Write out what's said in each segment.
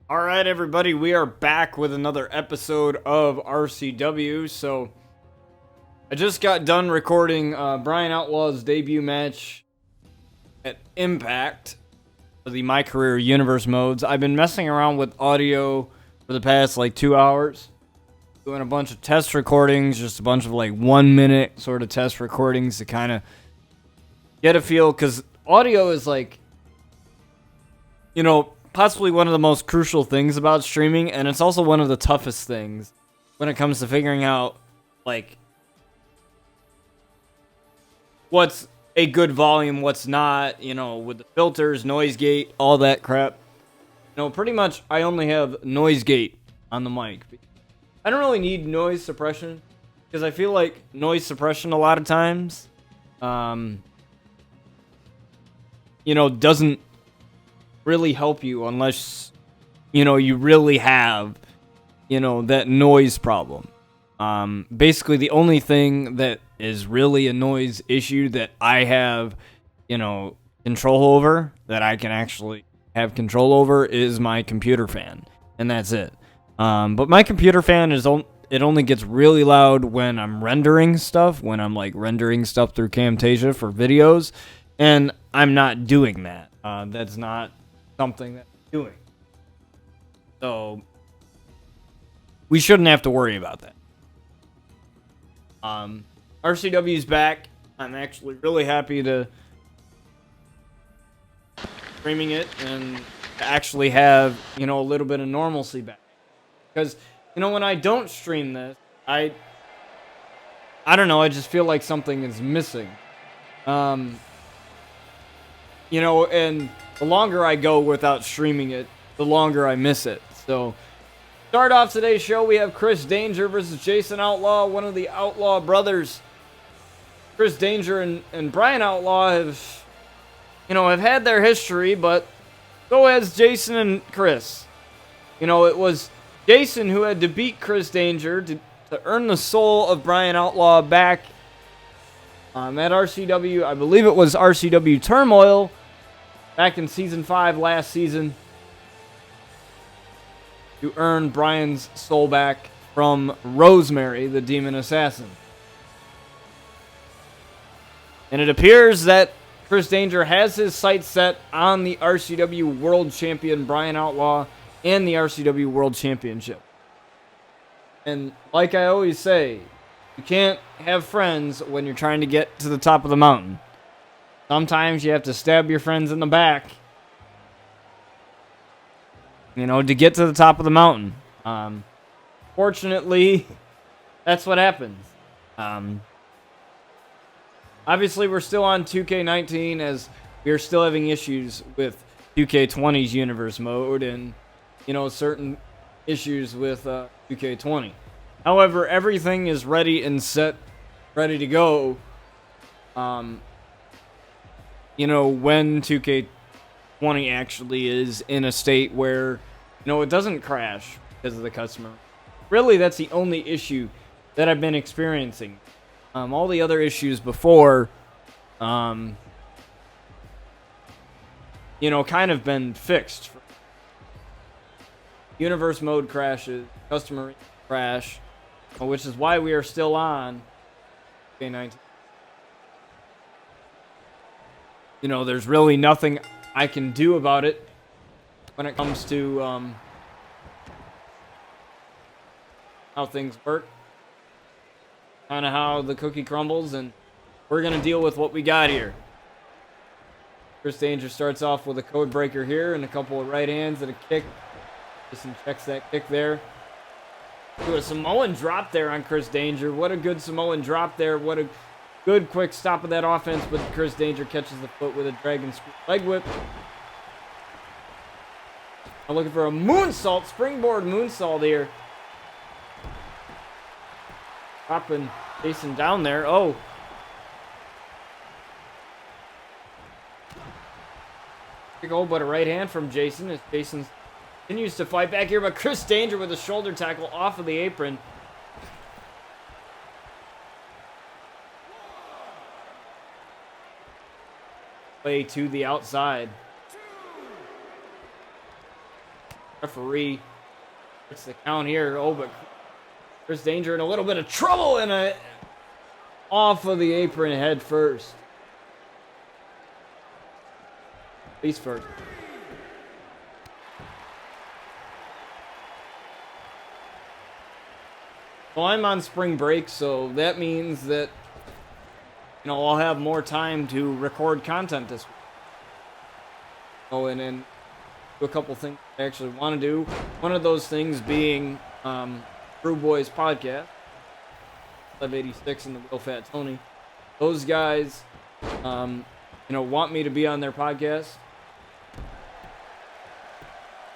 All right, everybody, we are back with another episode of RCW. So, I just got done recording Brian Outlaw's debut match at Impact for the My Career Universe modes. I've been messing around with audio for the past 2 hours, doing a bunch of test recordings, just a bunch of 1 minute sort of test recordings to kind of get a feel, because audio is possibly one of the most crucial things about streaming, and it's also one of the toughest things when it comes to figuring out, what's a good volume, what's not, with the filters, noise gate, all that crap. Pretty much I only have noise gate on the mic. I don't really need noise suppression, because I feel like noise suppression a lot of times, doesn't really help you unless you really have that noise problem. Basically the only thing that is really a noise issue that I have control over, that I can actually have control over, is my computer fan, and that's it. But my computer fan it only gets really loud when I'm rendering stuff, when I'm rendering stuff through Camtasia for videos, and I'm not doing that. That's not something that I'm doing. So we shouldn't have to worry about that. RCW's back. I'm actually really happy to streaming it and actually have, a little bit of normalcy back. Because, when I don't stream this, I don't know, I just feel like something is missing. And the longer I go without streaming it, the longer I miss it. So, start off today's show, we have Chris Danger versus Jason Outlaw, one of the Outlaw brothers. Chris Danger and Brian Outlaw have had their history, but so has Jason and Chris. It was Jason who had to beat Chris Danger to earn the soul of Brian Outlaw back at RCW. I believe it was RCW Turmoil back in Season 5 last season, to earn Brian's soul back from Rosemary, the Demon Assassin. And it appears that Chris Danger has his sights set on the RCW World Champion Brian Outlaw and the RCW World Championship. And like I always say, you can't have friends when you're trying to get to the top of the mountain. Sometimes you have to stab your friends in the back, to get to the top of the mountain. Fortunately, that's what happens. Obviously, we're still on 2K19, as we are still having issues with 2K20's universe mode and, certain issues with 2K20. However, everything is ready and set, ready to go. When 2K20 actually is in a state where, it doesn't crash because of the customer. Really, that's the only issue that I've been experiencing. All the other issues before, kind of been fixed. Universe mode crashes, customer crash, which is why we are still on 2K19. There's really nothing I can do about it when it comes to how things work. Kind of how the cookie crumbles, and we're going to deal with what we got here. Chris Danger starts off with a code breaker here and a couple of right hands and a kick. Jason checks that kick there. Ooh, a Samoan drop there on Chris Danger. What a good Samoan drop there. What a good quick stop of that offense, but Chris Danger catches the foot with a dragon leg whip. I'm looking for a moonsault, springboard moonsault here. Dropping Jason down there. Oh. Big old but a right hand from Jason as Jason continues to fight back here, but Chris Danger with a shoulder tackle off of the apron. Way to the outside. Referee. It's the count here. Oh, but Chris Danger in a little bit of trouble and off of the apron head first. Face first. Well, I'm on spring break, so that means that, you know, I'll have more time to record content this week. Oh, and then do a couple things I actually want to do. One of those things being Brew Boys podcast, 86 and the Real Fat Tony. Those guys, you know, want me to be on their podcast.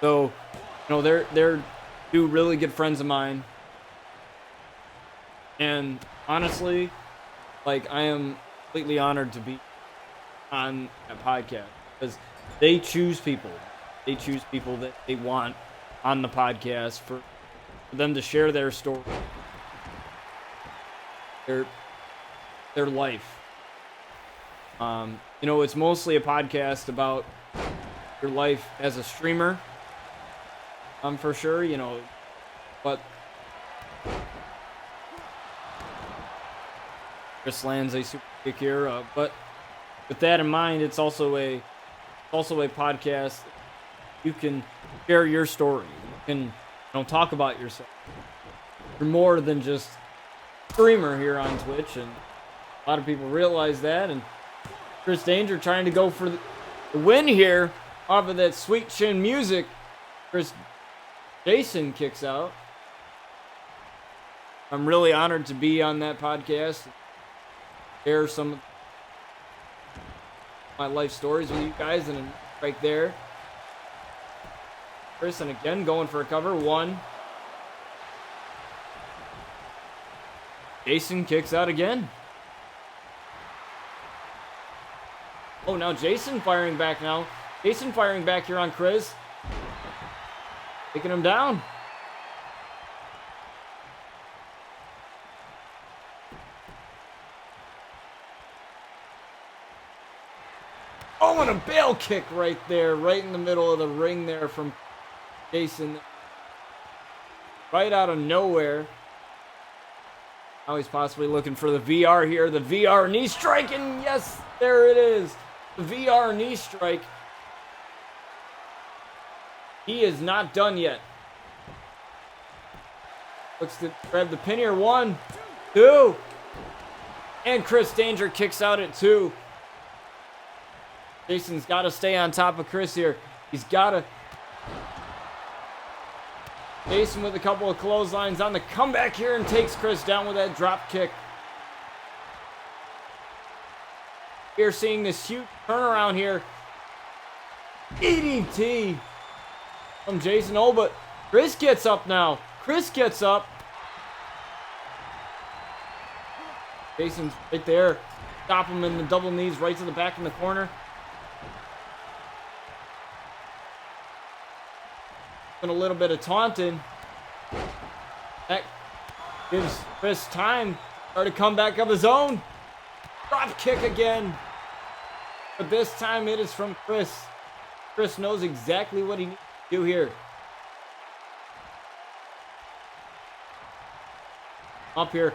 So, you know, they're two really good friends of mine. And honestly, like, I am completely honored to be on that podcast because they choose people. They choose people that they want on the podcast for them to share their story, their life. You know, it's mostly a podcast about your life as a streamer, for sure, you know, but Chris lands a super kick here, but with that in mind, it's also a podcast. You can share your story. You can, you know, talk about yourself. You're more than just a streamer here on Twitch, and a lot of people realize that. And Chris Danger trying to go for the win here off of that sweet chin music. Jason kicks out. I'm really honored to be on that podcast. Share some of my life stories with you guys, and right there, Chris, and again going for a cover. One. Jason kicks out again. Oh, now Jason firing back now. Jason firing back here on Chris. Taking him down. Oh, and a bail kick right there, right in the middle of the ring there from Jason. Right out of nowhere. Now he's possibly looking for the VR here. The VR knee strike, and yes, there it is. The VR knee strike. He is not done yet. Looks to grab the pin here. 1, 2. And Chris Danger kicks out at 2. Jason's got to stay on top of Chris here. He's got to. Jason with a couple of clotheslines on the comeback here and takes Chris down with that drop kick. We're seeing this huge turnaround here. EDT from Jason. Oh, but Chris gets up now. Chris gets up. Jason's right there. Stop him in the double knees right to the back in the corner. And a little bit of taunting. That gives Chris time to come back of his own. Drop kick again. But this time it is from Chris. Chris knows exactly what he needs to do here. Up here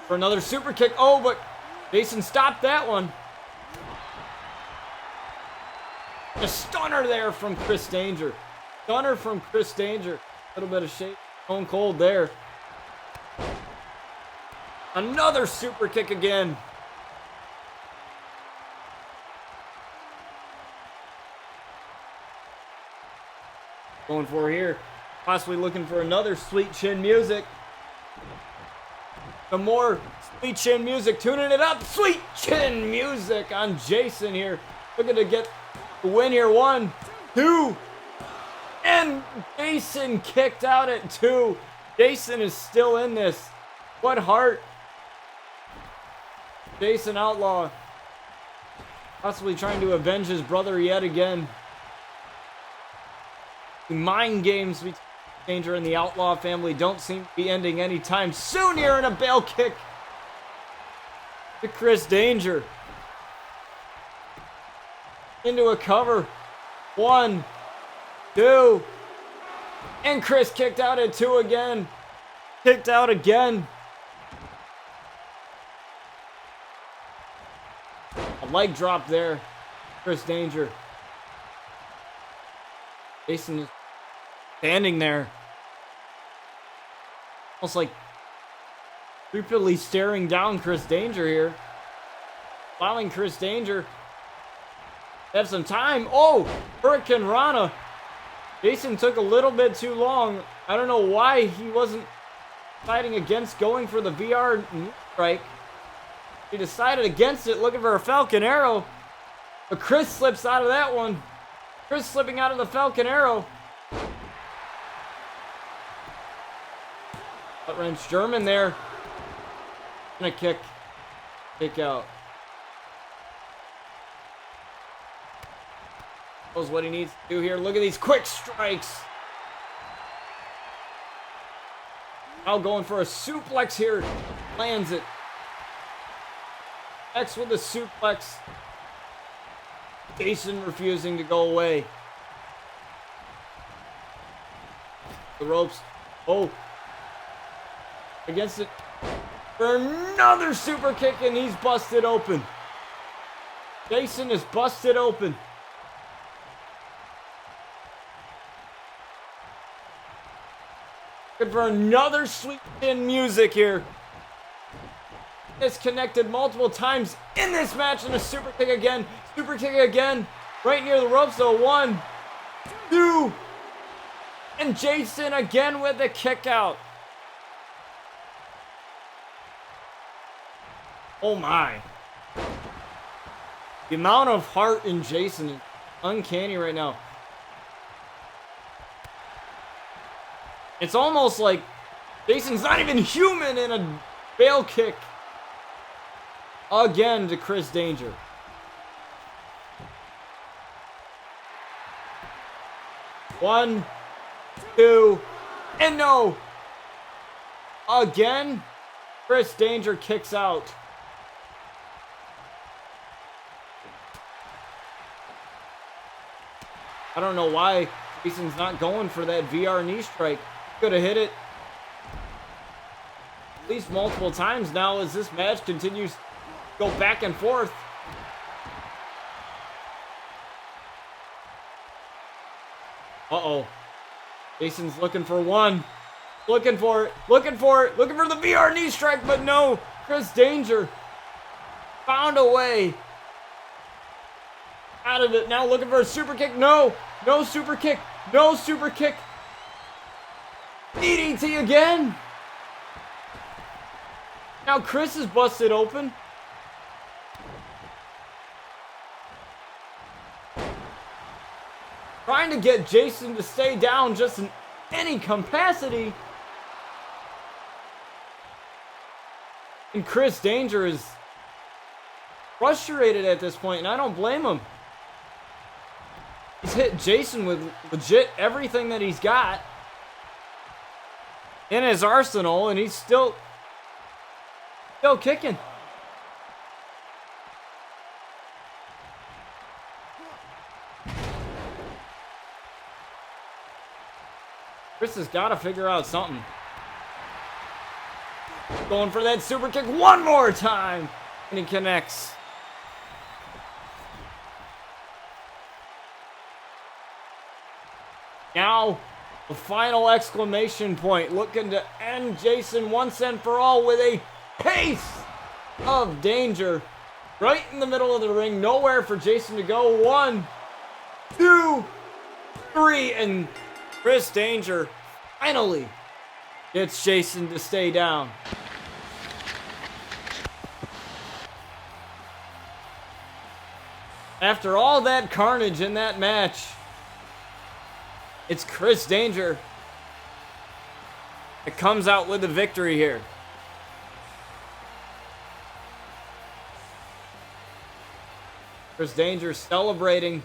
for another super kick. Oh, but Jason stopped that one. A stunner there from Chris Danger. Stunner from Chris Danger. A little bit of shape. Stone cold there. Another super kick again. Going for here. Possibly looking for another sweet chin music. Some more sweet chin music. Tuning it up. Sweet chin music on Jason here. Looking to get the win here. 1, 2. And Jason kicked out at 2. Jason is still in this. What heart. Jason Outlaw. Possibly trying to avenge his brother yet again. The mind games between Danger and the Outlaw family don't seem to be ending anytime soon here, in a bail kick to Chris Danger. Into a cover. 1, 2. And Chris kicked out at 2 again. Kicked out again. A leg drop there. Chris Danger. Jason is standing there. Almost like creepily staring down Chris Danger here. Allowing Chris Danger to have some time. Oh, Hurricane Rana. Jason took a little bit too long. I don't know why he wasn't fighting against going for the VR knee strike. He decided against it, looking for a Falcon Arrow. But Chris slips out of that one. Chris slipping out of the Falcon Arrow. Butt wrench German there. Gonna kick out. Knows what he needs to do here. Look at these quick strikes. Now going for a suplex here. Lands it. X with the suplex. Jason refusing to go away. The ropes. Oh. Against it. For another super kick, and he's busted open. Jason is busted open. Looking for another sweep in music here. Disconnected multiple times in this match, and a super kick again. Super kick again. Right near the ropes though. 1, 2. And Jason again with the kick out. Oh my. The amount of heart in Jason is uncanny right now. It's almost like Jason's not even human in a bail kick. Again to Chris Danger. One, 2, and no. Again, Chris Danger kicks out. I don't know why Jason's not going for that VR knee strike. Could have hit it at least multiple times now as this match continues to go back and forth. Uh-oh. Jason's looking for one. Looking for it. Looking for it. Looking for the VR knee strike, but no. Chris Danger found a way out of it. Now looking for a super kick. No. No super kick. No super kick. DDT again. Now Chris is busted open. Trying to get Jason to stay down just in any capacity. And Chris Danger is frustrated at this point, and I don't blame him. He's hit Jason with legit everything that he's got in his arsenal, and he's still kicking. Chris has got to figure out something. Going for that super kick one more time, and he connects. Now, the final exclamation point, looking to end Jason once and for all with a pace of danger. Right in the middle of the ring, nowhere for Jason to go. 1, 2, 3, and Chris Danger finally gets Jason to stay down. After all that carnage in that match, it's Chris Danger that comes out with the victory here. Chris Danger celebrating,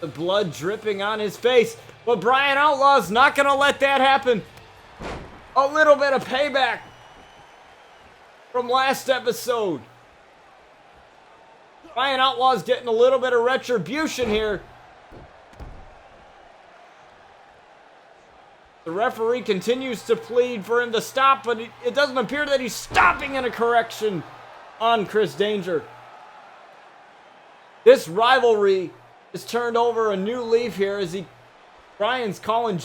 the blood dripping on his face. But Brian Outlaw's not going to let that happen. A little bit of payback from last episode. Brian Outlaw's getting a little bit of retribution here. The referee continues to plead for him to stop, but it doesn't appear that he's stopping in a correction on Chris Danger. This rivalry has turned over a new leaf here as Brian's calling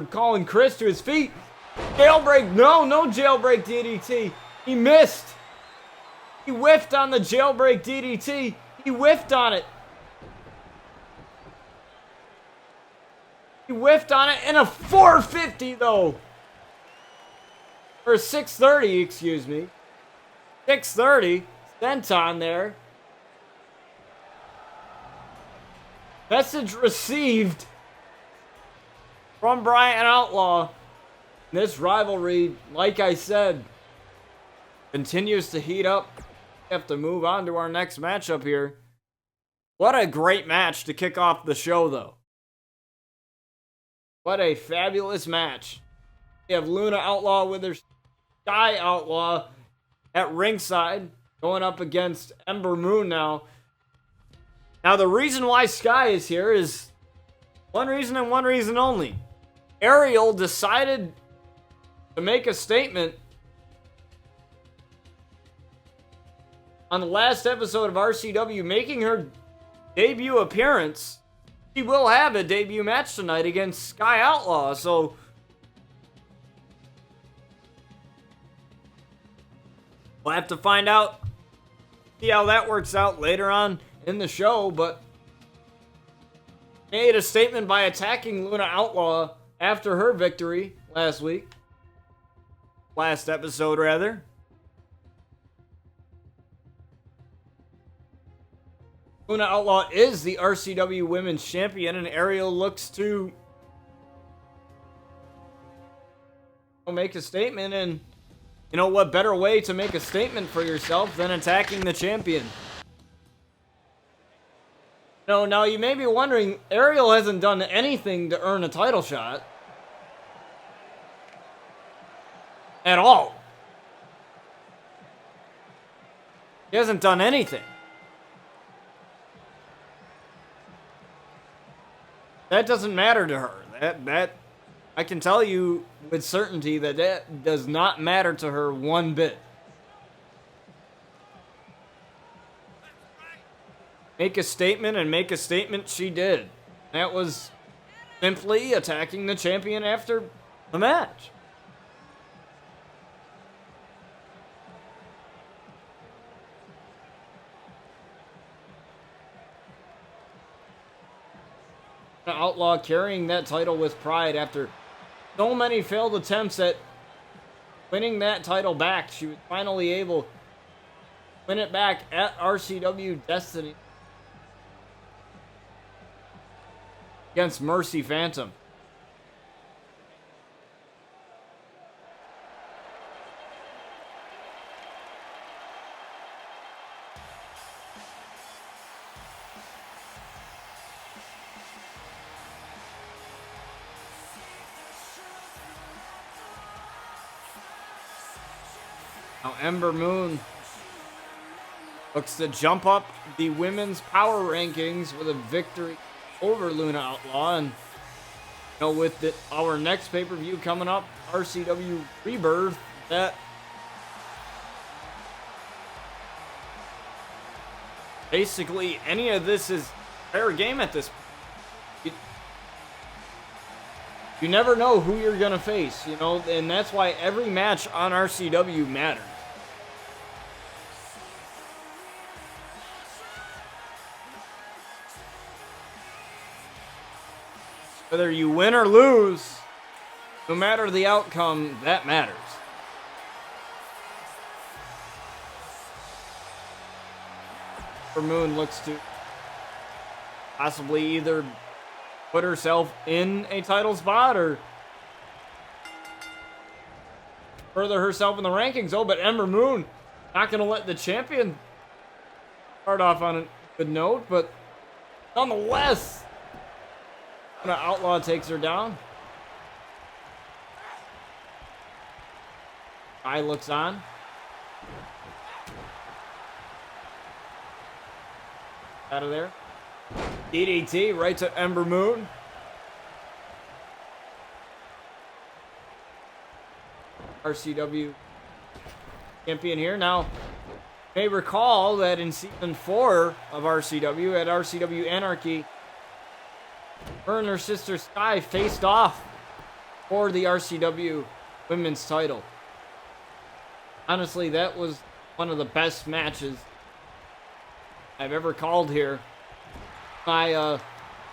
calling Chris to his feet. Jailbreak, no jailbreak DDT. He missed. He whiffed on the jailbreak DDT. He whiffed on it. He whiffed on it in a 450 though. Or 630, excuse me. 630. Senton there. Message received from Brian Outlaw. This rivalry, like I said, continues to heat up. We have to move on to our next matchup here. What a great match to kick off the show, though. What a fabulous match. We have Luna Outlaw with her Sky Outlaw at ringside, going up against Ember Moon now. Now, the reason why Sky is here is one reason and one reason only. Aerial decided to make a statement on the last episode of RCW, making her debut appearance. She will have a debut match tonight against Sky Outlaw, so we'll have to find out, see how that works out later on in the show, but made a statement by attacking Luna Outlaw after her victory last episode rather. Luna Outlaw is the RCW Women's Champion, and Aerial looks to make a statement, and you know what better way to make a statement for yourself than attacking the champion? Now you may be wondering, Aerial hasn't done anything to earn a title shot. At all. He hasn't done anything. That doesn't matter to her. That I can tell you with certainty that does not matter to her one bit. Make a statement, and make a statement she did. That was simply attacking the champion after the match. Outlaw carrying that title with pride after so many failed attempts at winning that title back. She was finally able to win it back at RCW Destiny against Mercy Phantom. Now Ember Moon looks to jump up the women's power rankings with a victory over Luna Outlaw. And with our next pay-per-view coming up, RCW Rebirth, that basically any of this is fair game at this point. You never know who you're going to face, and that's why every match on RCW matters. Whether you win or lose, no matter the outcome, that matters. Moon looks to possibly either put herself in a title spot or further herself in the rankings. Oh, but Ember Moon not going to let the champion start off on a good note, but nonetheless, Outlaw takes her down. Guy looks on. Out of there. DDT right to Ember Moon. RCW champion here. Now, you may recall that in season 4 of RCW, at RCW Anarchy, her and her sister Sky faced off for the RCW women's title. Honestly, that was one of the best matches I've ever called here. My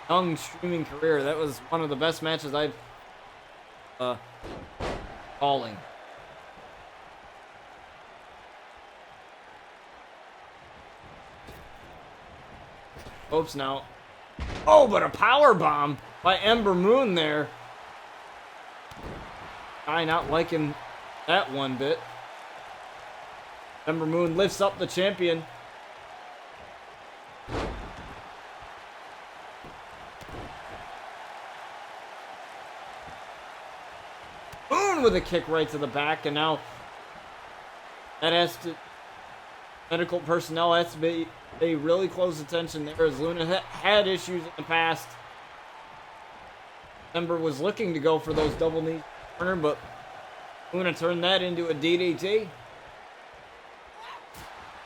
young streaming career, that was one of the best matches I've calling. Hopes now. Oh, but a power bomb by Ember Moon there. I not liking that one bit. Ember Moon lifts up the champion. Moon with a kick right to the back, and now that has to, medical personnel has to pay really close attention there, as Luna had issues in the past. Ember was looking to go for those double knees corner, but Luna turned that into a DDT.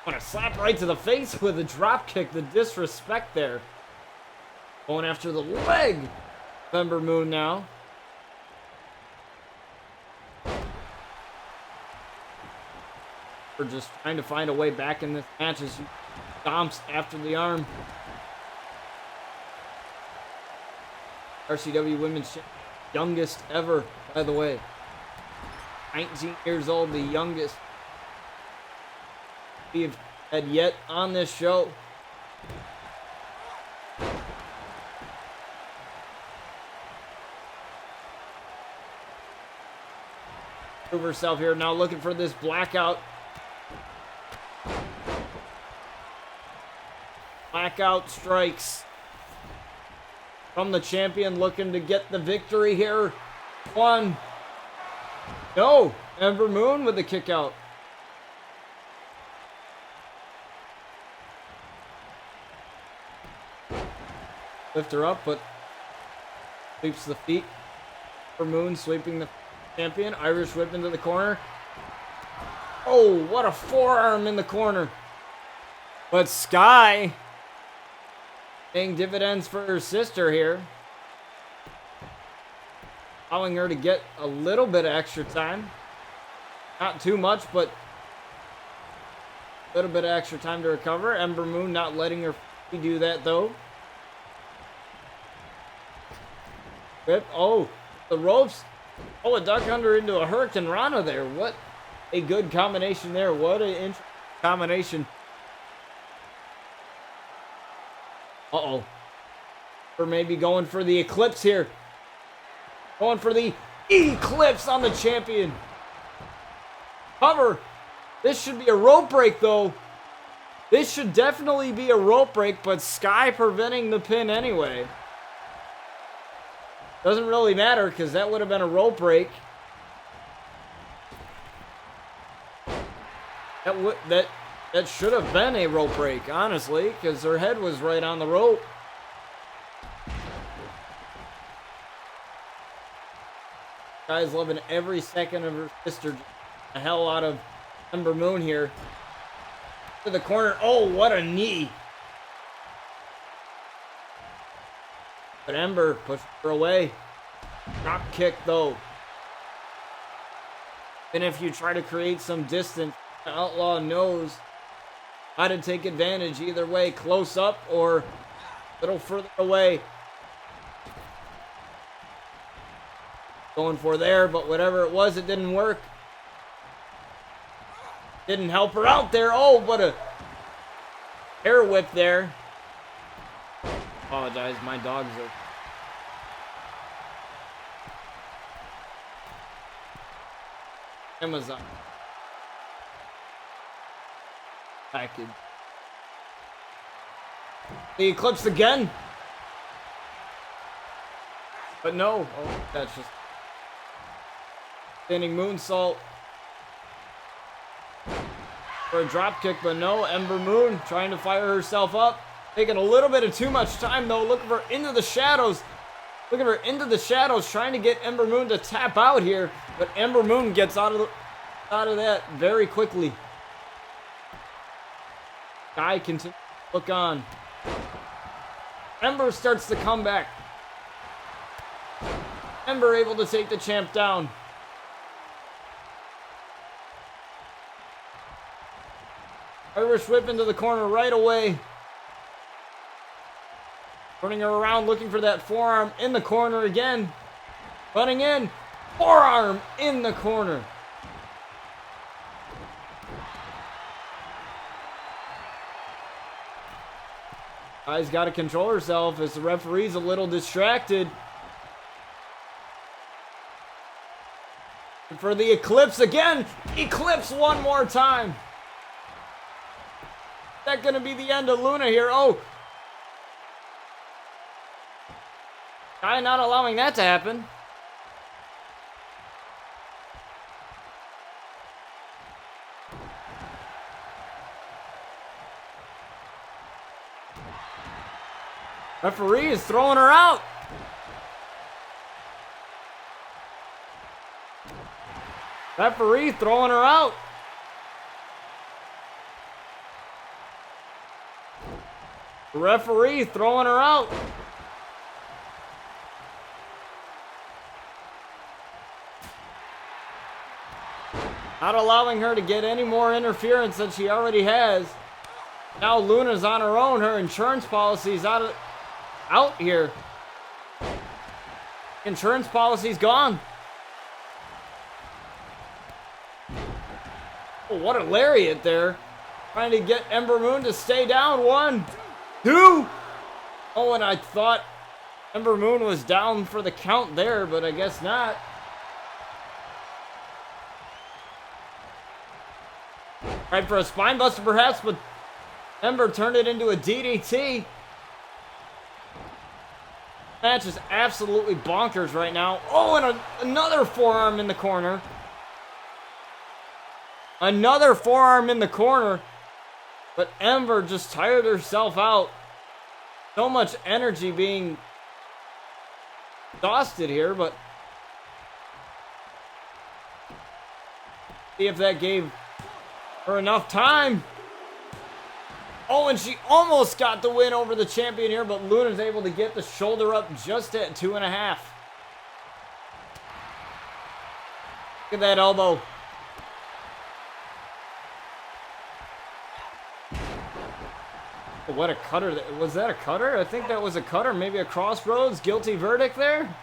Want to slap right to the face with a drop kick. The disrespect there. Going after the leg. Ember Moon now. We're just trying to find a way back in this match as he stomps after the arm. RCW Women's youngest ever, by the way. 19 years old, the youngest we've had yet on this show. Prove herself here now, looking for this blackout. Blackout strikes from the champion, looking to get the victory here. One. No, Ember Moon with the kick out. Lift her up, but sweeps the feet. Ember Moon sweeping the champion. Irish whip into the corner. Oh, what a forearm in the corner. But Sky paying dividends for her sister here. Allowing her to get a little bit of extra time. Not too much, but a little bit of extra time to recover. Ember Moon not letting her do that, though. Rip. Oh, the ropes. Oh, a duck under into a Hurricane Rana there. What a good combination there. What an interesting combination. Uh-oh. Or maybe going for the Eclipse here. Going for the Eclipse on the champion. Cover. This should be a rope break, though. This should definitely be a rope break, but Sky preventing the pin anyway. Doesn't really matter, because that would have been a rope break. That should have been a rope break, honestly, because her head was right on the rope. Guy's loving every second of her sister. The hell out of Ember Moon here. To the corner. Oh, what a knee. But Ember pushed her away. Drop kick, though. And if you try to create some distance, Outlaw knows how to take advantage either way, close up or a little further away. Going for there, but whatever it was, it didn't work. Didn't help her out there. Oh, what a hair whip there. Apologize, my dogs are Amazon package. The Eclipse again. But no. Oh, that's just standing moonsault for a drop kick, but no. Ember Moon trying to fire herself up. Taking a little bit of too much time, though. Looking for into the shadows. Look at her into the shadows, trying to get Ember Moon to tap out here, but Ember Moon gets out of that very quickly. Sky continues to look on. Ember starts the comeback. Ember able to take the champ down. Irish whip into the corner right away. Turning her around, looking for that forearm in the corner again. Running in. Forearm in the corner. Guy's got to control herself as the referee's a little distracted. For the Eclipse again. Eclipse one more time. Is that going to be the end of Luna here? Oh. Guy not allowing that to happen. Referee is throwing her out. Referee throwing her out. Referee throwing her out. Not allowing her to get any more interference than she already has. Now Luna's on her own. Her insurance policy's out here. Insurance policy's gone. Oh, what a lariat there. Trying to get Ember Moon to stay down. 1, 2. Oh, and I thought Ember Moon was down for the count there, but I guess not. Right for a spine buster perhaps, but Ember turned it into a DDT. Match is absolutely bonkers right now. Oh, and another forearm in the corner. Another forearm in the corner. But Ember just tired herself out. So much energy being exhausted here, but see if that gave her enough time. Oh, and she almost got the win over the champion here, but Luna's able to get the shoulder up just at 2.5. Look at that elbow. Oh, what a cutter. Was that a cutter? I think that was a cutter. Maybe a crossroads. Guilty verdict there.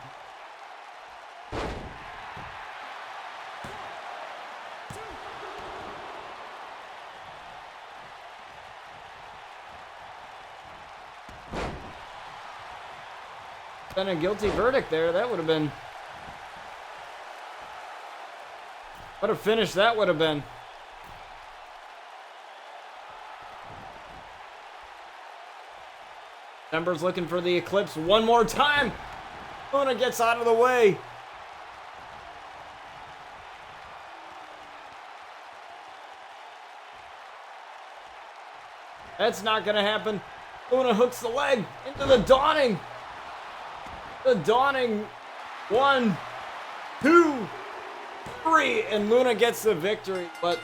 Been a guilty verdict there. That would have been. What a finish that would have been. Ember's looking for the Eclipse one more time. Luna gets out of the way. That's not going to happen. Luna hooks the leg into the Dawning. The Dawning. 1, 2, 3. And Luna gets the victory. But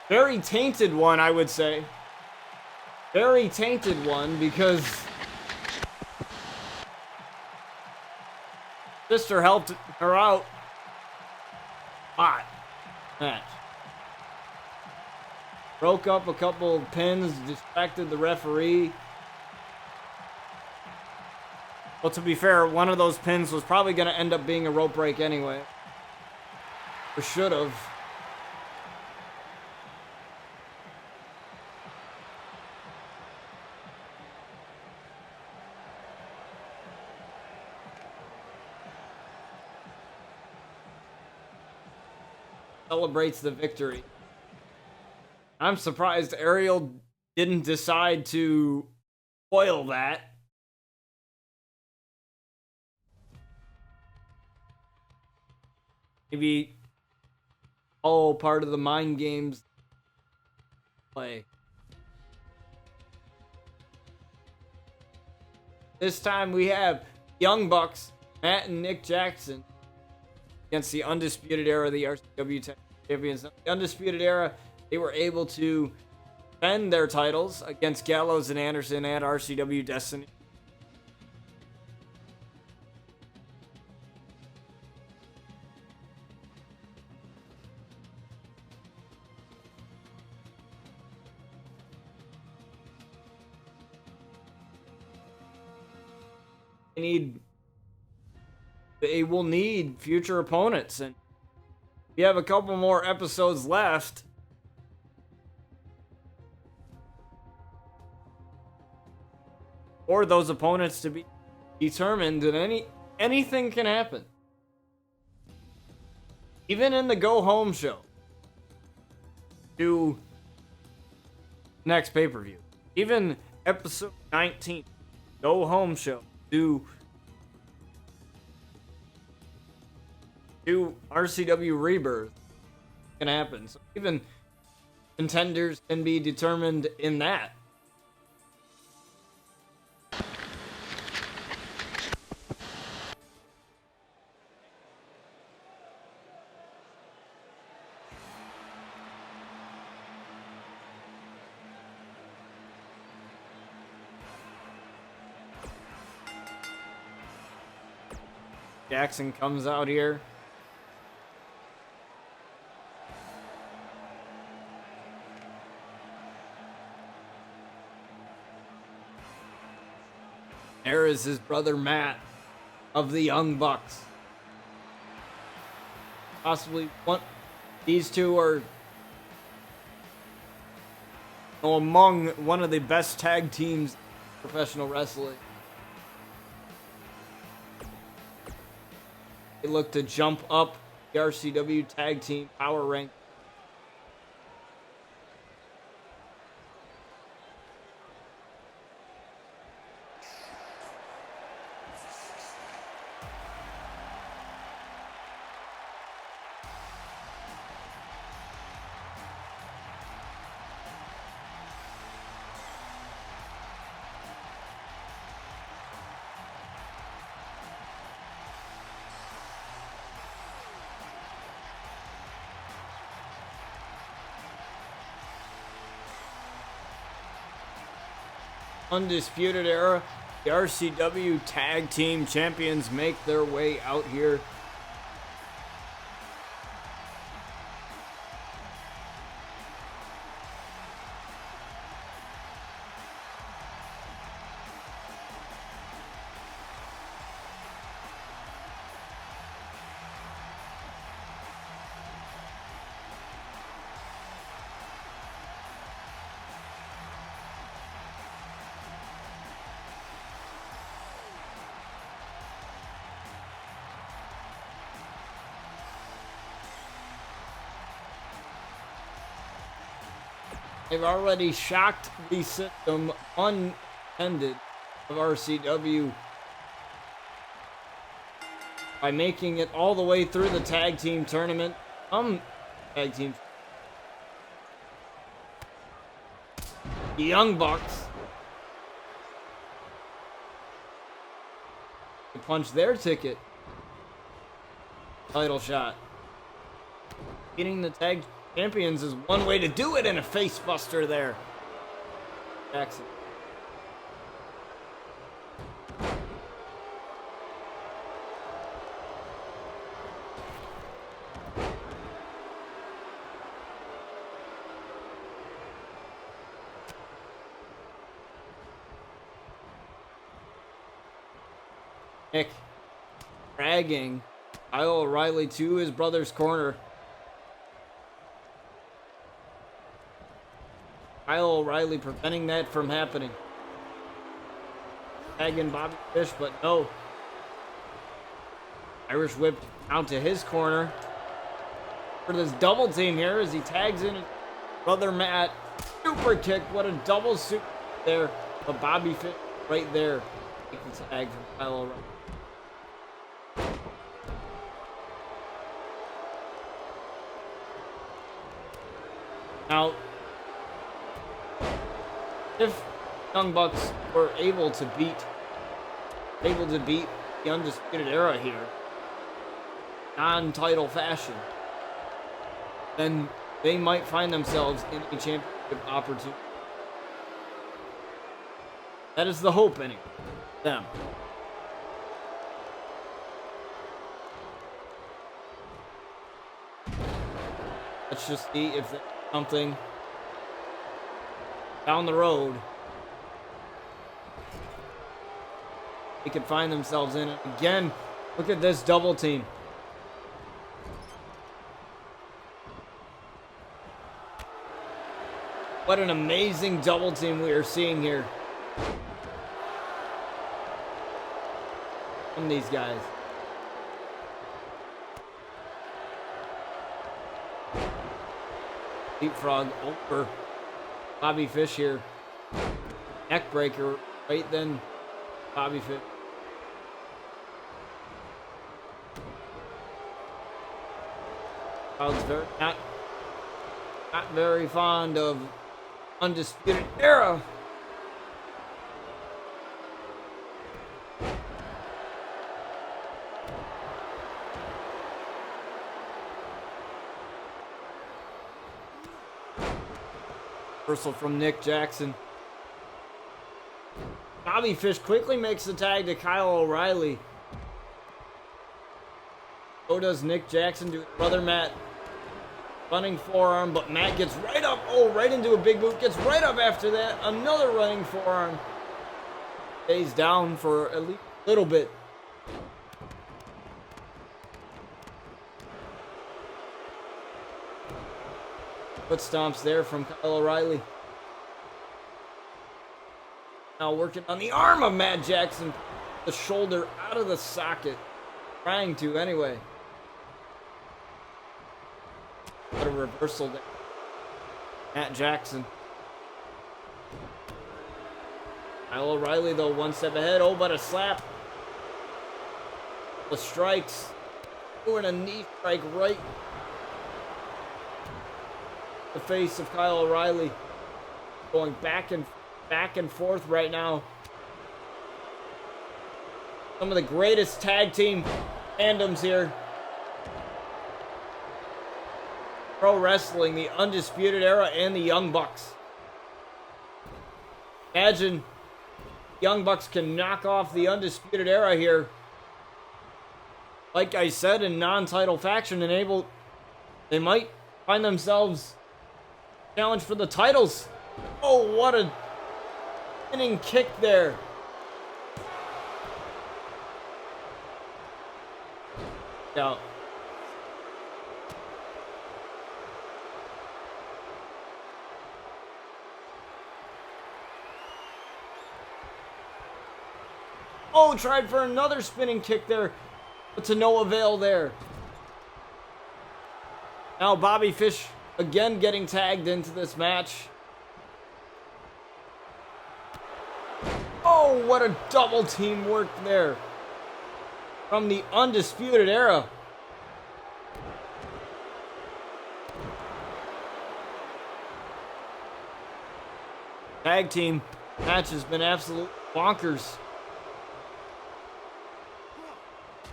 very tainted one, I would say. Very tainted one because sister helped her out. Hot match. Broke up a couple of pins, distracted the referee. Well, to be fair, one of those pins was probably going to end up being a rope break anyway. Or should have. Celebrates the victory. I'm surprised Aerial didn't decide to foil that. Maybe all part of the mind games play. This time we have Young Bucks, Matt and Nick Jackson, against the Undisputed Era, the RCW Tag Champions. The Undisputed Era, they were able to defend their titles against Gallows and Anderson at RCW Destiny. They will need future opponents, and we have a couple more episodes left. For those opponents to be determined, and anything can happen. Even in the go home show to next pay-per-view. Even episode 19, go home show to RCW Rebirth can happen. So even contenders can be determined in that. Jackson comes out here. There is his brother Matt of the Young Bucks. Possibly these two are among one of the best tag teams in professional wrestling. They look to jump up the RCW tag team power rank. Undisputed Era, the RCW Tag Team Champions make their way out here. They've already shocked the system unattended of RCW by making it all the way through the tag team tournament. Tag team. The Young Bucks to punch their ticket. Title shot. Beating the tag champions is one way to do it, in a face buster there. Jackson. Nick dragging Kyle O'Reilly to his brother's corner. Kyle O'Reilly preventing that from happening. Tagging Bobby Fish, but no. Irish whip out to his corner. For this double team here as he tags in his brother Matt. Super kick. What a double super there. But Bobby Fish right there. Take the tag from Kyle O'Reilly. Now, if Young Bucks were able to beat the Undisputed Era here, non-title fashion, then they might find themselves in a championship opportunity. That is the hope, anyway. Them. Let's just see if there's something down the road they could find themselves in. Again, look at this double team. What an amazing double team we are seeing here from these guys. Leapfrog over Bobby Fish here. Neckbreaker right then Bobby Fish. Crowd's not very fond of Undisputed Era. Reversal from Nick Jackson. Bobby Fish quickly makes the tag to Kyle O'Reilly. So does Nick Jackson to brother Matt. Running forearm, but Matt gets right up. Oh, right into a big boot. Gets right up after that. Another running forearm. Stays down for at least a little bit. Foot stomps there from Kyle O'Reilly. Now working on the arm of Matt Jackson. The shoulder out of the socket. Trying to anyway. What a reversal there. Matt Jackson. Kyle O'Reilly though one step ahead. Oh, but a slap. The strikes. Doing a knee strike right the face of Kyle O'Reilly. Going back and forth right now. Some of the greatest tag team tandems here. Pro Wrestling, the Undisputed Era and the Young Bucks. Imagine Young Bucks can knock off the Undisputed Era here. Like I said, in non-title faction, they might find themselves challenged for the titles. Oh, what a spinning kick there. Yeah. Oh, tried for another spinning kick there, but to no avail there. Now Bobby Fish again getting tagged into this match. Oh, what a double team work there from the Undisputed Era. Tag team match has been absolute bonkers.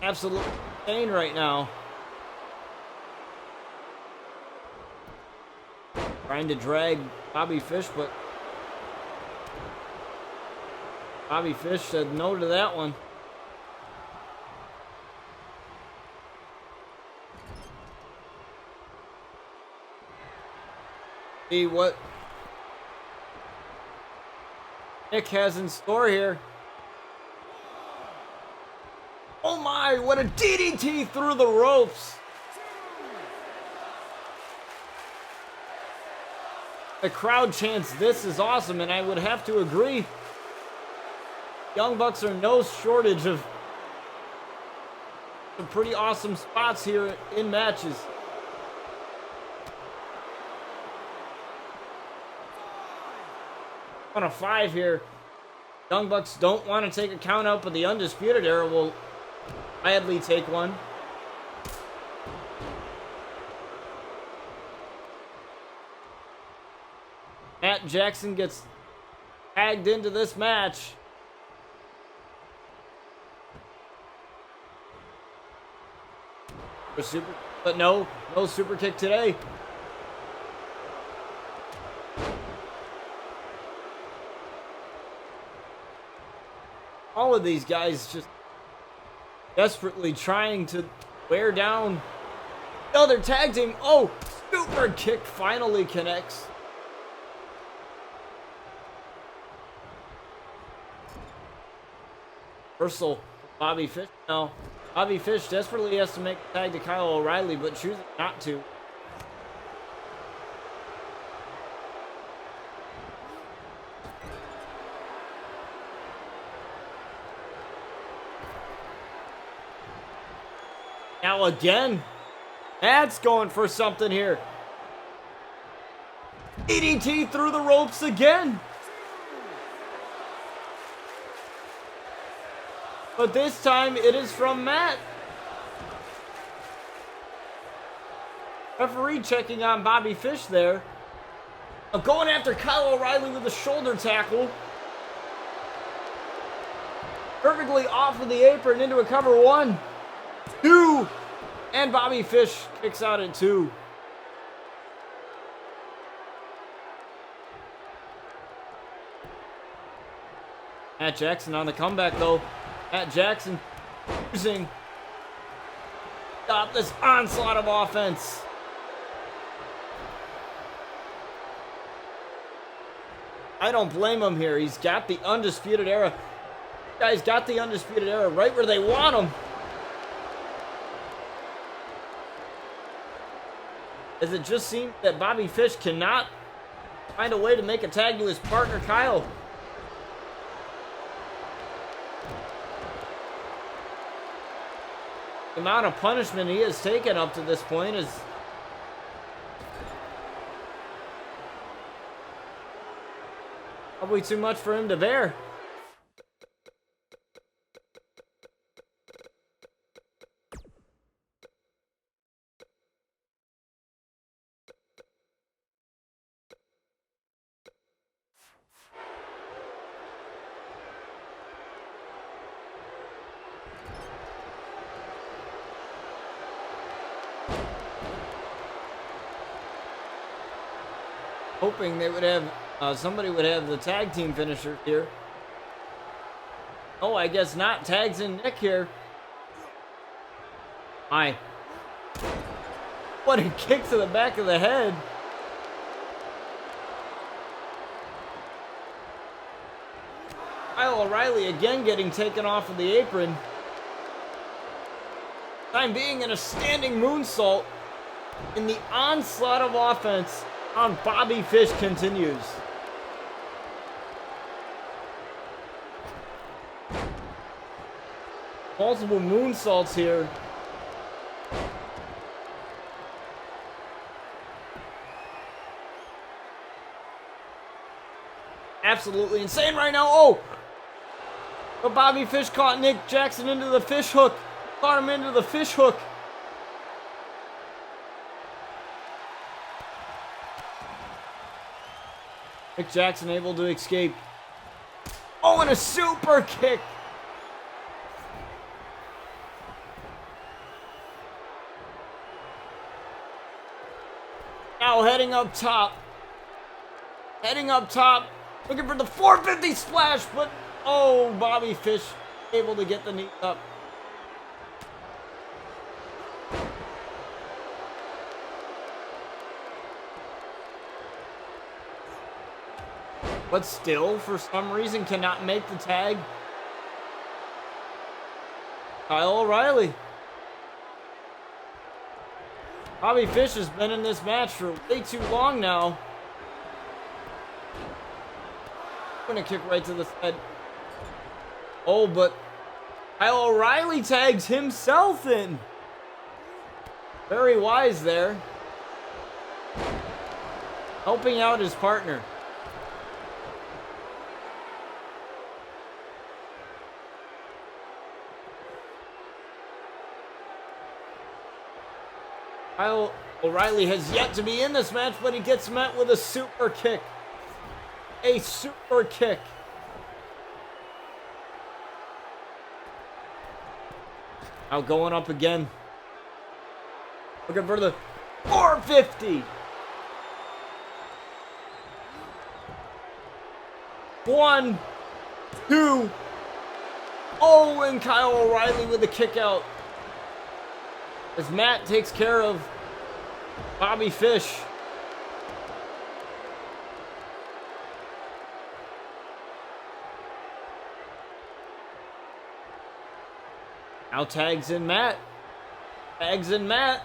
Absolute insane right now. Trying to drag Bobby Fish, but Bobby Fish said no to that one. See what Nick has in store here. Oh my, what a DDT through the ropes. The crowd chants, "This is awesome," and I would have to agree. Young Bucks are no shortage of some pretty awesome spots here in matches. On a 5 here. Young Bucks don't want to take a count out, but the Undisputed Era will gladly take one. Matt Jackson gets tagged into this match. for super, but no super kick today. All of these guys just desperately trying to wear down the other tag team. Oh, super kick finally connects. Reversal, Bobby Fish now. Bobby Fish desperately has to make a tag to Kyle O'Reilly, but choosing not to. Now again, Matt's going for something here. DDT through the ropes again. But this time it is from Matt. Referee checking on Bobby Fish there. Going after Kyle O'Reilly with a shoulder tackle. Perfectly off of the apron into a cover. 1, 2, and Bobby Fish kicks out at 2. Matt Jackson on the comeback though. Matt Jackson using stop this onslaught of offense. I don't blame him here. He's got the Undisputed Era. Guys got the Undisputed Era right where they want him. As it just seems that Bobby Fish cannot find a way to make a tag to his partner, Kyle. The amount of punishment he has taken up to this point is probably too much for him to bear. Hoping they would have, somebody would have the tag team finisher here. Oh, I guess not. Tags in Nick here. My. What a kick to the back of the head. Kyle O'Reilly again getting taken off of the apron. Time being in a standing moonsault. In the onslaught of offense on Bobby Fish continues. Multiple moonsaults here. Absolutely insane right now. Oh! But Bobby Fish caught Nick Jackson into the fish hook. Caught him into the fish hook. Nick Jackson able to escape. Oh, and a super kick. Now heading up top. Heading up top. Looking for the 450 splash, but oh, Bobby Fish able to get the knee up. But still, for some reason, cannot make the tag. Kyle O'Reilly. Bobby Fish has been in this match for way too long now. Gonna kick right to the head. Oh, but Kyle O'Reilly tags himself in. Very wise there. Helping out his partner. Kyle O'Reilly has yet to be in this match, but he gets met with a super kick. A super kick. Now going up again. Looking for the 450. 1, 2. Oh, and Kyle O'Reilly with the kick out. As Matt takes care of Bobby Fish. Now tags in Matt. Tags in Matt.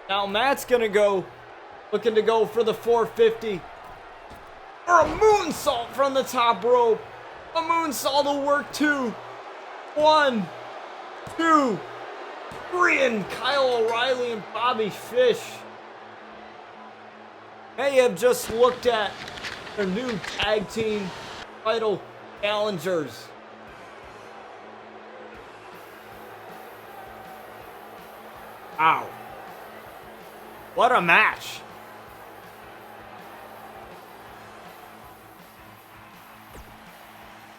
Now Matt's gonna go, looking to go for the 450. Or a moonsault from the top rope. A moonsault will work too. 1, 2, 3, and Kyle O'Reilly and Bobby Fish may have just looked at their new tag team title challengers. Wow. What a match.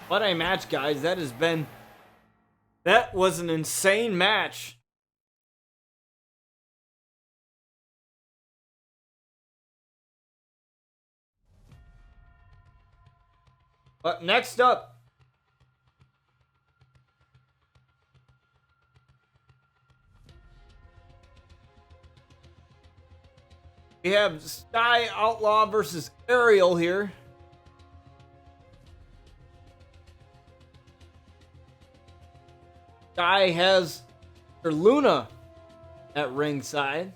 What a match, guys. That was an insane match. But next up, we have Sky Outlaw versus Aerial here. Sky has her Luna at ringside.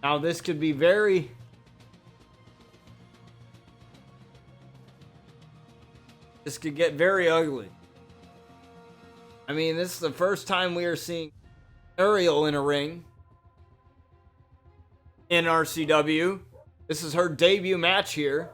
Now this could be this could get very ugly. I mean, this is the first time we are seeing Aerial in a ring in RCW. This is her debut match here.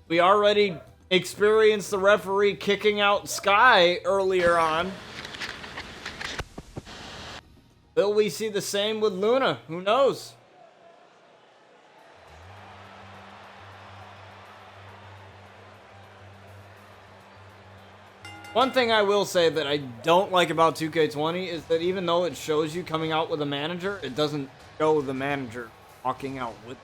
We already experienced the referee kicking out Sky earlier on. Will we see the same with Luna? Who knows? One thing I will say that I don't like about 2K20 is that even though it shows you coming out with a manager, it doesn't show the manager walking out with.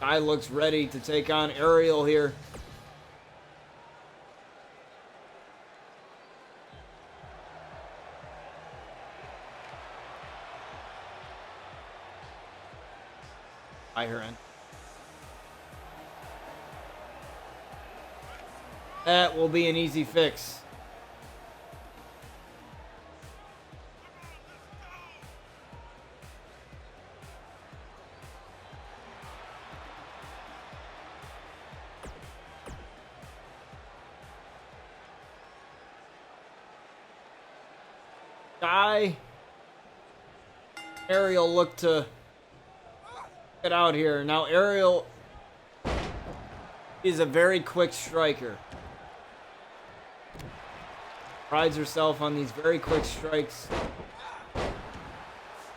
Guy looks ready to take on Aerial here. By her end. That will be an easy fix. Sky. Aerial look to get out here. Now Aerial is a very quick striker. Prides herself on these very quick strikes.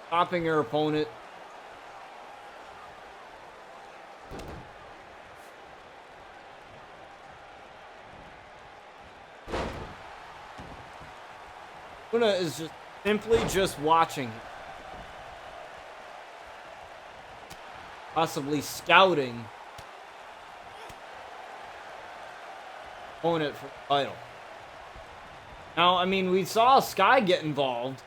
Stopping her opponent. Luna is just simply just watching. Possibly scouting opponent for the title. Now, I mean, we saw Sky get involved.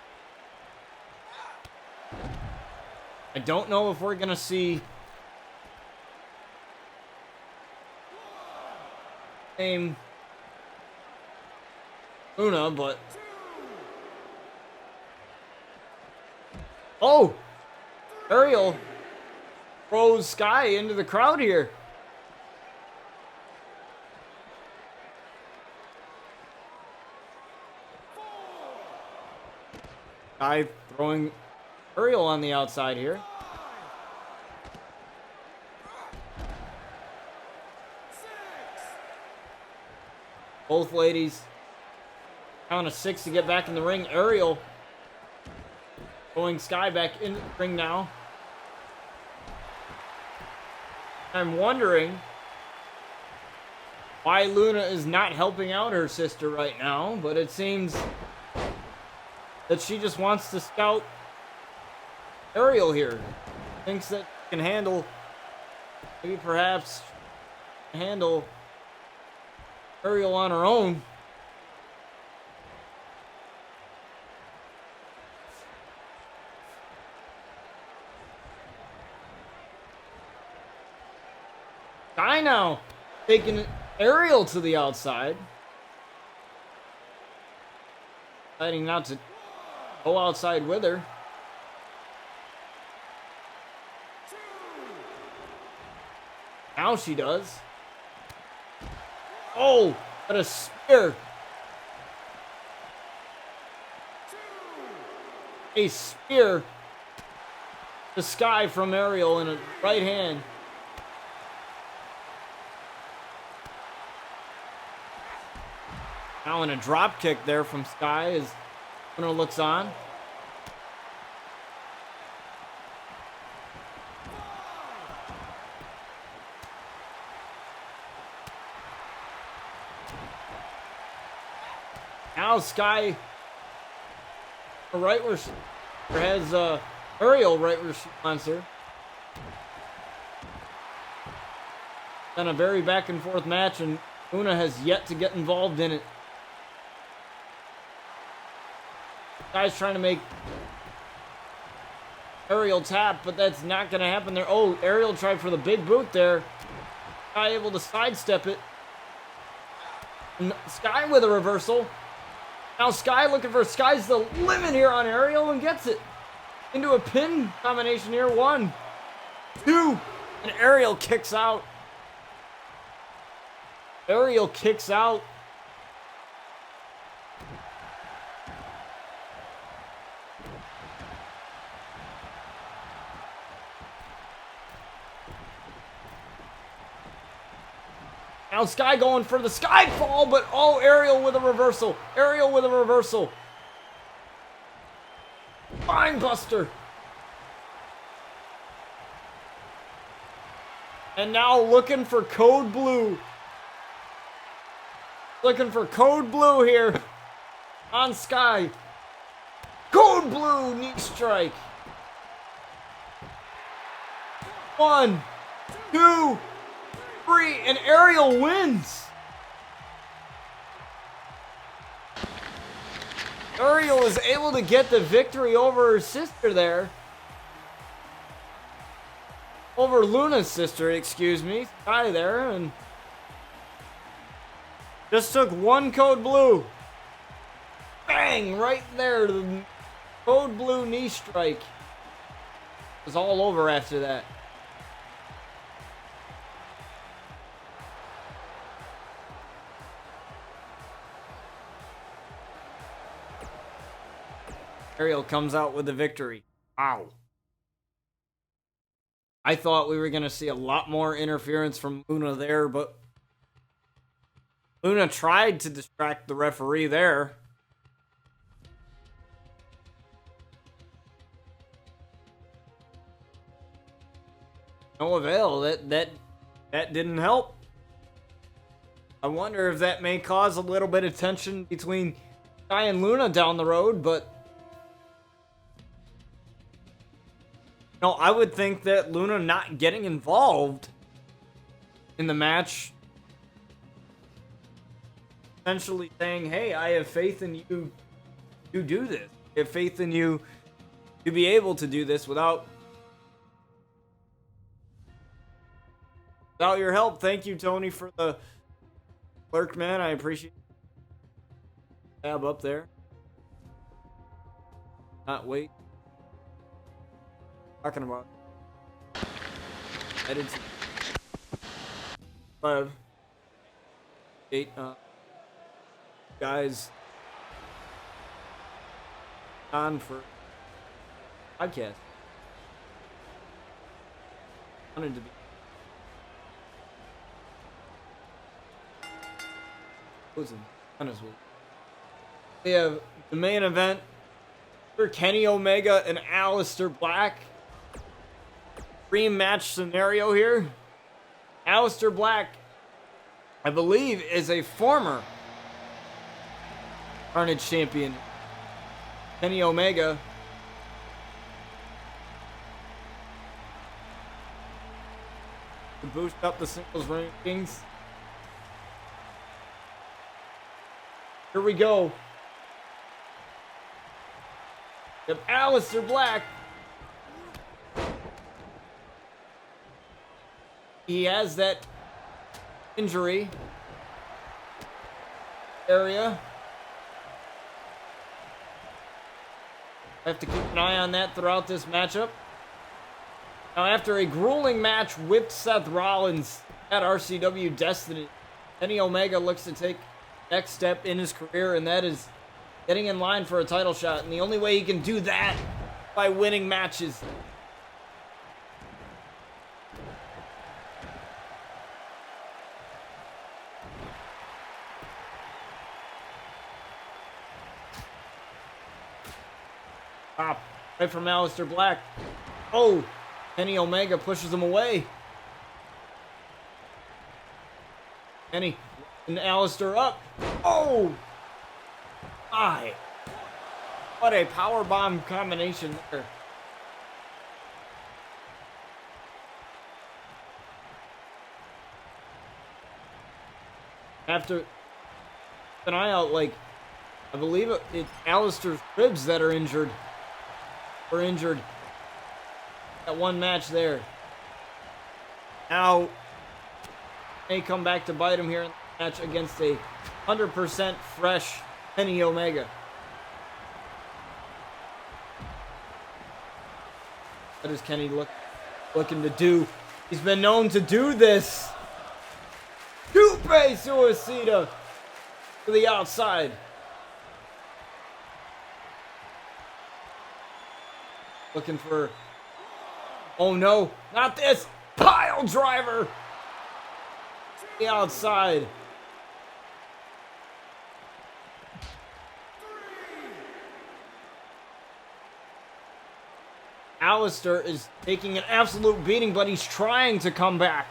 I don't know if we're going to see same Luna, but oh, Aerial throws Sky into the crowd here. Sky throwing Aerial on the outside here. Both ladies. Count of 6 to get back in the ring. Aerial going Sky back in the ring now. I'm wondering why Luna is not helping out her sister right now, but it seems that she just wants to scout Aerial here. Thinks that she can handle, maybe perhaps handle Aerial on her own. Sky now taking Aerial to the outside. Deciding not to go outside with her. Now she does. Oh, what a spear. A spear to Sky from Aerial in a right hand. Now in a drop kick there from Sky as Luna looks on. Now Sky right where she has Aerial right where she wants her. Been a very back and forth match, and Luna has yet to get involved in it. Guy's trying to make Aerial tap, but that's not going to happen there. Oh, Aerial tried for the big boot there. Sky able to sidestep it. And Sky with a reversal. Now Sky looking for Sky's the limit here on Aerial and gets it. Into a pin combination here. 1, 2, and Aerial kicks out. Aerial kicks out. Now Sky going for the Sky fall, but oh, Aerial with a reversal. Aerial with a reversal. Spine buster. And now looking for code blue. Looking for code blue here on Sky. Code blue knee strike. 1, 2, 3, and Aerial wins. Aerial is able to get the victory over her sister there. Over Luna's sister, excuse me. Sky there, and just took 1 code blue. Bang! Right there. The code blue knee strike. It was all over after that. Aerial comes out with the victory. Wow. I thought we were going to see a lot more interference from Luna there, but Luna tried to distract the referee there. No avail. That didn't help. I wonder if that may cause a little bit of tension between Sky and Luna down the road, but no, I would think that Luna not getting involved in the match, essentially saying, hey, I have faith in you to do this. I have faith in you to be able to do this without your help. Thank you, Tony, for the clerk, man. I appreciate it. Tab up there. Not wait. Talking about. I did see 5, 8 guys on for podcast. Wanted to be We have the main event for Kenny Omega and Aleister Black. Rematch scenario here. Aleister Black, I believe, is a former Carnage champion. Kenny Omega to boost up the singles rankings. Here we go. We have Aleister Black. He has that injury area. I have to keep an eye on that throughout this matchup. Now, after a grueling match with Seth Rollins at RCW Destiny, Kenny Omega looks to take the next step in his career, and that is getting in line for a title shot. And the only way he can do that by winning matches. Pop right from Aleister Black. Oh, Kenny Omega pushes him away. Kenny and Aleister up. Oh, my. What a powerbomb combination there. Have to keep an eye out, like, I believe it's Aleister's ribs that are injured. Were injured. That one match there. Now, may come back to bite him here in the match against a 100% fresh Kenny Omega. What is Kenny looking to do? He's been known to do this. Coupe Suicida to the outside. Looking for... Oh no, not this! Pile driver! The outside. Aleister is taking an absolute beating, but he's trying to come back.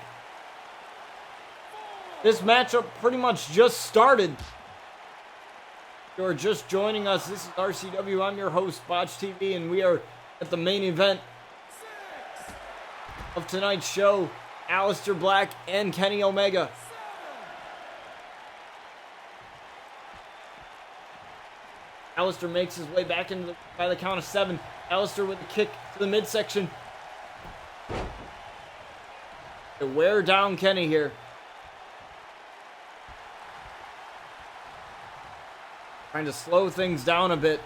This matchup pretty much just started. If you're just joining us, this is RCW. I'm your host, Botch TV, and we are at the main event of tonight's show, Aleister Black and Kenny Omega. Aleister makes his way back into by the count of 7. Aleister with a kick to the midsection to wear down Kenny here. Trying to slow things down a bit.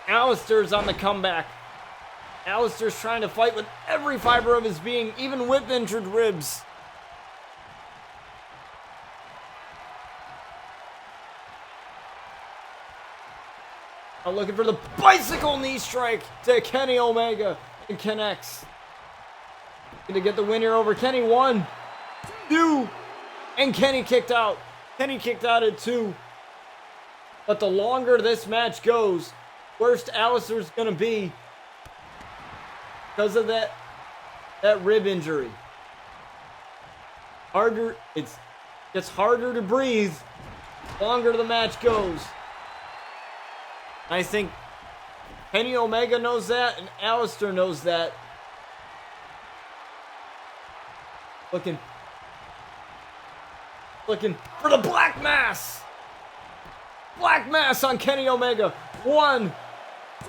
Aleister's on the comeback. Aleister's trying to fight with every fiber of his being, even with injured ribs. Now looking for the bicycle knee strike to Kenny Omega. And connects. Going to get the win here over Kenny. 1, 2, and Kenny kicked out. Kenny kicked out at 2. But the longer this match goes, worse Aleister's gonna be because of that rib injury. It gets harder to breathe the longer the match goes. I think Kenny Omega knows that, and Aleister knows that. Looking for the Black Mass. Black Mass on Kenny Omega. 1,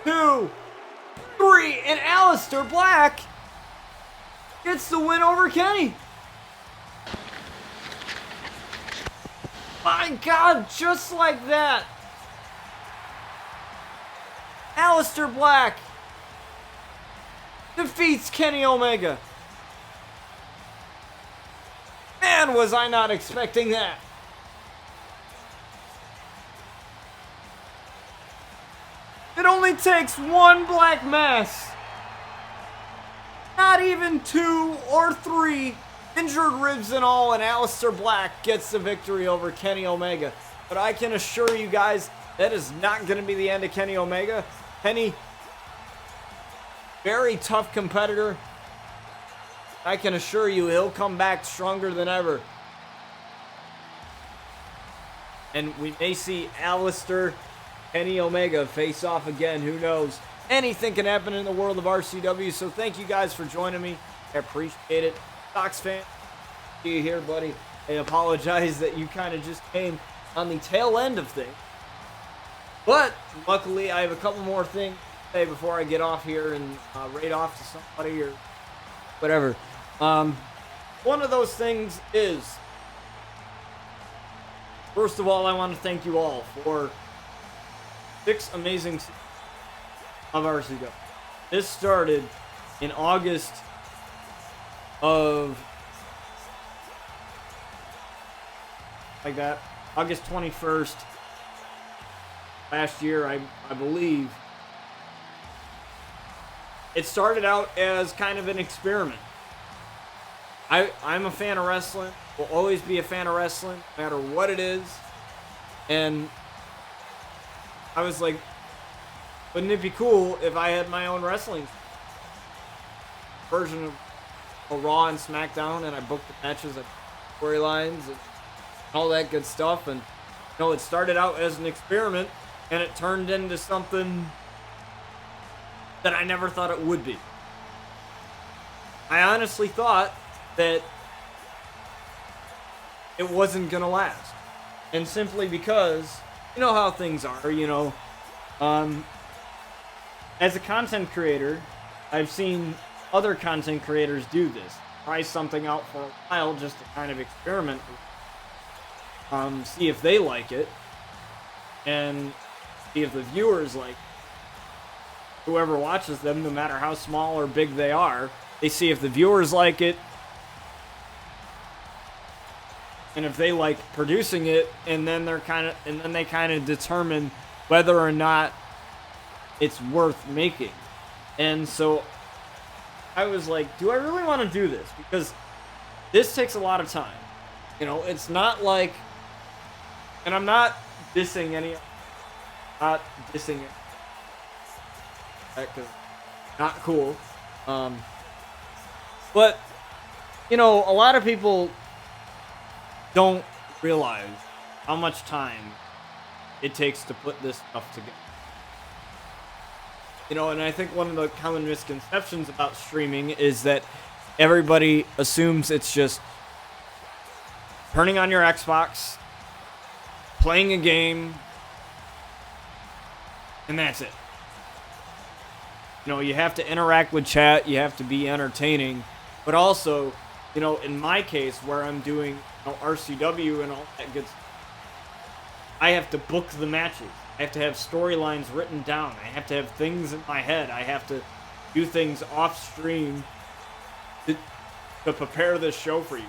2, 3, and Aleister Black gets the win over Kenny. My God, just like that. Aleister Black defeats Kenny Omega. Man, was I not expecting that. It only takes one Black Mass. Not not even 2 or 3 injured ribs and all, and Aleister Black gets the victory over Kenny Omega. But I can assure you guys, that is not going to be the end of Kenny Omega. Kenny, very tough competitor. I can assure you he'll come back stronger than ever. And we may see Aleister, Kenny Omega face off again. Who knows? Anything can happen in the world of RCW. So thank you guys for joining me. I appreciate it. Sox fan, see you here, buddy. I apologize that you kind of just came on the tail end of things. But luckily, I have a couple more things to say before I get off here and raid off to somebody or whatever. One of those things is, first of all, I want to thank you all for 6 amazing seasons of RCW. This started in August of, like that, August 21st last year, I believe. It started out as kind of an experiment. I'm a fan of wrestling, will always be a fan of wrestling, no matter what it is. And I was like, wouldn't it be cool if I had my own wrestling version of Raw and SmackDown, and I booked the matches and storylines and all that good stuff? And you know, it started out as an experiment, and it turned into something that I never thought it would be. I honestly thought that it wasn't gonna last, and simply because you know how things are, you know. As a content creator, I've seen other content creators do this. Try something out for a while just to kind of experiment, see if they like it, and see if the viewers like it. Whoever watches them, no matter how small or big they are, they see if the viewers like it, and if they like producing it, and then they kind of determine whether or not it's worth making. And so I was like, do I really want to do this? Because this takes a lot of time. You know, it's not like, and I'm not dissing it, because not cool. But you know, a lot of people don't realize how much time it takes to put this stuff together. You know, and I think one of the common misconceptions about streaming is that everybody assumes it's just turning on your Xbox, playing a game, and that's it. You know, you have to interact with chat, you have to be entertaining, but also, you know, in my case, where I'm doing, you know, RCW and all that good stuff, I have to book the matches. I have to have storylines written down. I have to have things in my head. I have to do things off stream to prepare this show for you,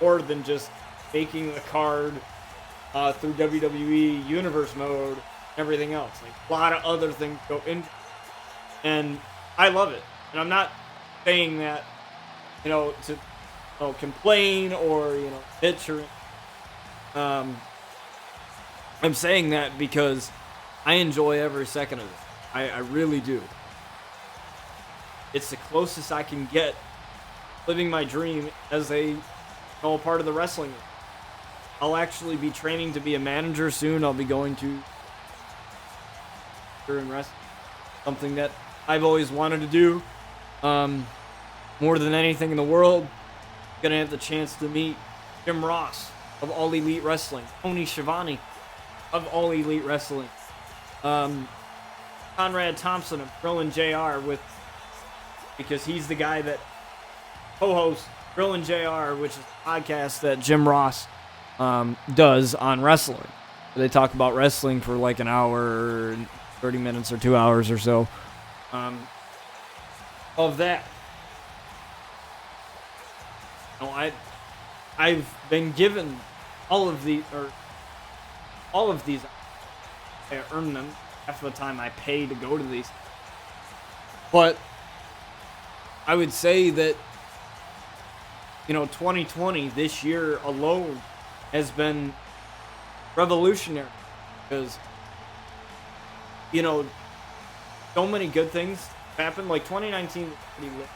more than just making the card through WWE Universe mode and everything else. Like, a lot of other things go into it. And I love it. And I'm not saying that, you know, to complain or, you know, bitch or I'm saying that because I enjoy every second of it. I really do. It's the closest I can get living my dream as a part of the wrestling. I'll actually be training to be a manager soon. I'll be going to wrestling, something that I've always wanted to do. More than anything in the world, gonna have the chance to meet Jim Ross of All Elite Wrestling, Tony Schiavone of All Elite Wrestling, Conrad Thompson of Brillin JR, because he's the guy that co-hosts Brillin JR, which is a podcast that Jim Ross does on wrestling. They talk about wrestling for like an hour, 30 minutes, or 2 hours or so of that. You know, I've been given all of these. I earn them half the time I pay to go to these. But I would say that, 2020, this year alone, has been revolutionary because, so many good things happened. Like 2019 was pretty lit.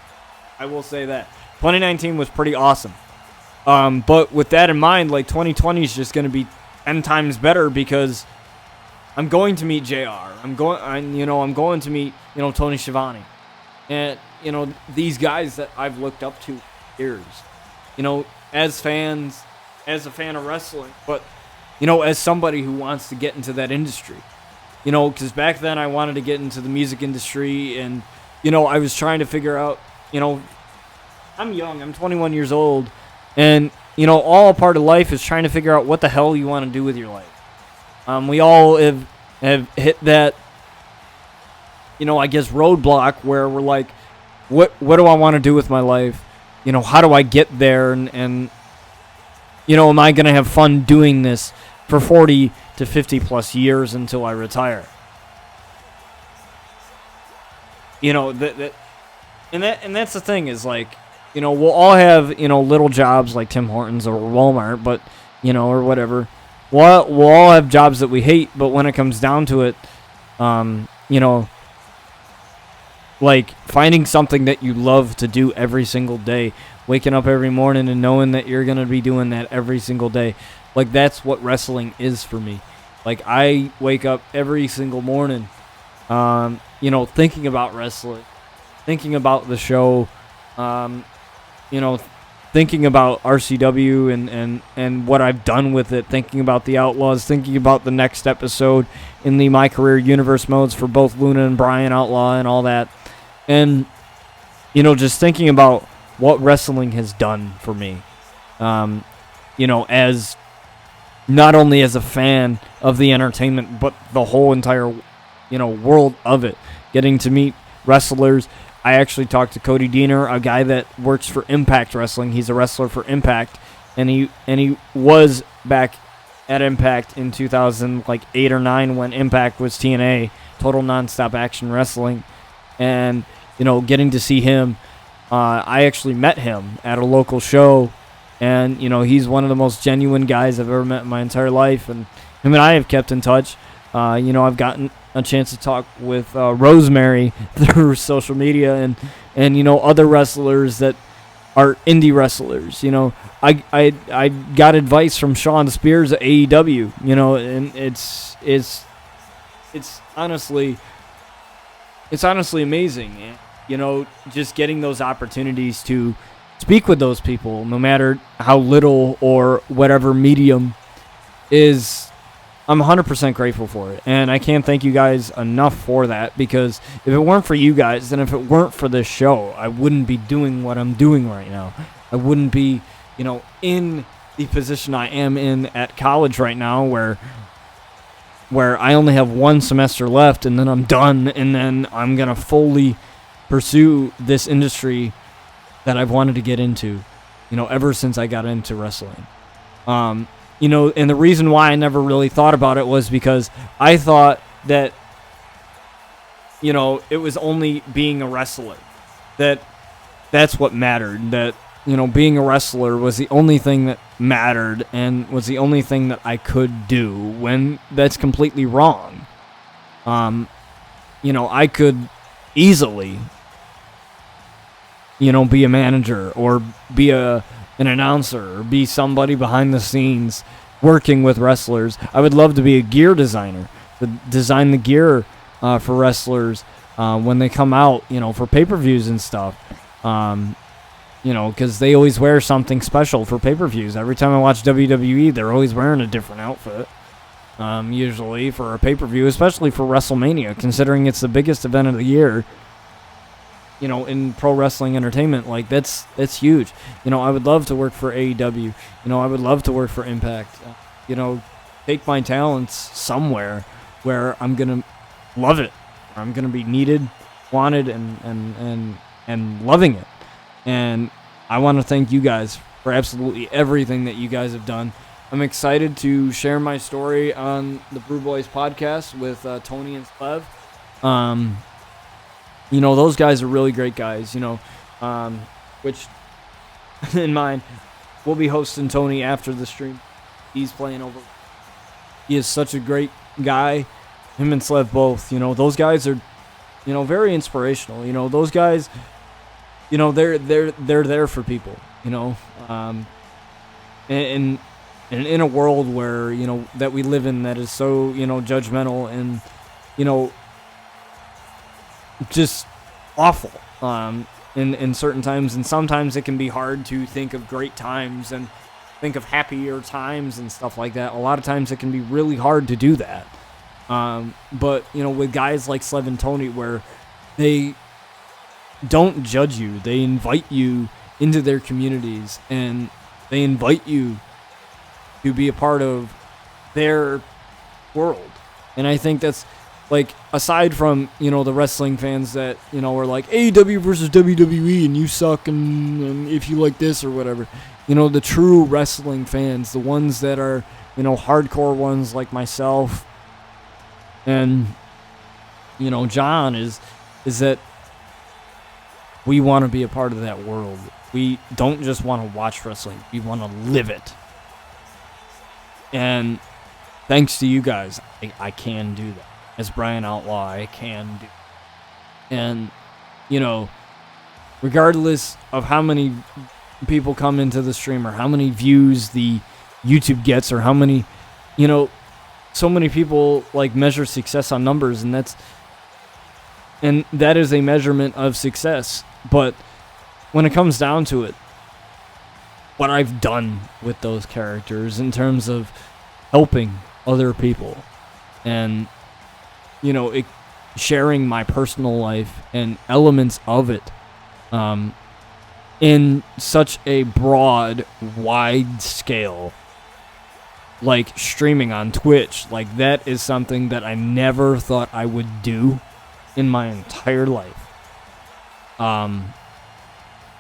I will say that 2019 was pretty awesome. But with that in mind, like 2020 is just going to be 10 times better because I'm going to meet JR. I'm going to meet, Tony Schiavone. And, these guys that I've looked up to for years, as fans, as a fan of wrestling, but, as somebody who wants to get into that industry, because back then I wanted to get into the music industry and, I was trying to figure out, I'm young, I'm 21 years old, and, all a part of life is trying to figure out what the hell you want to do with your life. We all have hit that, I guess roadblock where we're like, what do I want to do with my life? How do I get there? And am I going to have fun doing this for 40 to 50 plus years until I retire? And that's the thing is like, we'll all have, little jobs like Tim Hortons or Walmart, but, or whatever. We'll all have jobs that we hate, but when it comes down to it, like finding something that you love to do every single day, waking up every morning and knowing that you're going to be doing that every single day. Like that's what wrestling is for me. Like I wake up every single morning, thinking about wrestling, thinking about the show, thinking about RCW and what I've done with it, thinking about the Outlaws, thinking about the next episode in the My Career Universe modes for both Luna and Brian Outlaw and all that. And, just thinking about what wrestling has done for me, as not only as a fan of the entertainment, but the whole entire, world of it. Getting to meet wrestlers. I actually talked to Cody Diener, a guy that works for Impact Wrestling. He's a wrestler for Impact, and he was back at Impact in 2008 or 9 when Impact was TNA, Total Nonstop Action Wrestling, and getting to see him. I actually met him at a local show, and he's one of the most genuine guys I've ever met in my entire life, and him and I have kept in touch. I've gotten a chance to talk with Rosemary through social media and other wrestlers that are indie wrestlers. I got advice from Sean Spears at AEW. And it's honestly amazing. Just getting those opportunities to speak with those people, no matter how little or whatever medium is. I'm 100% grateful for it, and I can't thank you guys enough for that, because if it weren't for you guys, and if it weren't for this show, I wouldn't be doing what I'm doing right now. I wouldn't be, in the position I am in at college right now, where I only have one semester left, and then I'm done, and then I'm going to fully pursue this industry that I've wanted to get into, ever since I got into wrestling. And the reason why I never really thought about it was because I thought that, it was only being a wrestler. That's what mattered. That, being a wrestler was the only thing that mattered and was the only thing that I could do, when that's completely wrong. I could easily, be a manager or be an announcer or be somebody behind the scenes working with wrestlers. I would love to be a gear designer, to design the gear for wrestlers when they come out, for pay-per-views and stuff. Because they always wear something special for pay-per-views. Every time I watch WWE, they're always wearing a different outfit, usually for a pay-per-view, especially for WrestleMania, considering it's the biggest event of the year. In pro wrestling entertainment, like that's huge. I would love to work for AEW. I would love to work for Impact. Take my talents somewhere where I'm gonna love it. I'm gonna be needed, wanted, and loving it. And I want to thank you guys for absolutely everything that you guys have done. I'm excited to share my story on the Brew Boys podcast with Tony and Slev. Those guys are really great guys. which in mind, we'll be hosting Tony after the stream. He's playing over. He is such a great guy. Him and Slev both, those guys are, very inspirational. Those guys, they're there for people, and in a world where, that we live in that is so, judgmental and, just awful in certain times. And sometimes it can be hard to think of great times and think of happier times and stuff like that. A lot of times it can be really hard to do that. But, with guys like Slev and Tony, where they don't judge you, they invite you into their communities and they invite you to be a part of their world. And I think that's, like, aside from, the wrestling fans that, are like, AEW versus WWE and you suck and if you like this or whatever, the true wrestling fans, the ones that are, hardcore ones like myself and, John, is that we want to be a part of that world. We don't just want to watch wrestling. We want to live it. And thanks to you guys, I can do that. As Brian Outlaw, I can do. And, regardless of how many people come into the stream or how many views the YouTube gets or how many, so many people like measure success on numbers, and that is a measurement of success. But when it comes down to it, what I've done with those characters in terms of helping other people and, sharing my personal life and elements of it in such a broad, wide scale, like streaming on Twitch, like that is something that I never thought I would do in my entire life.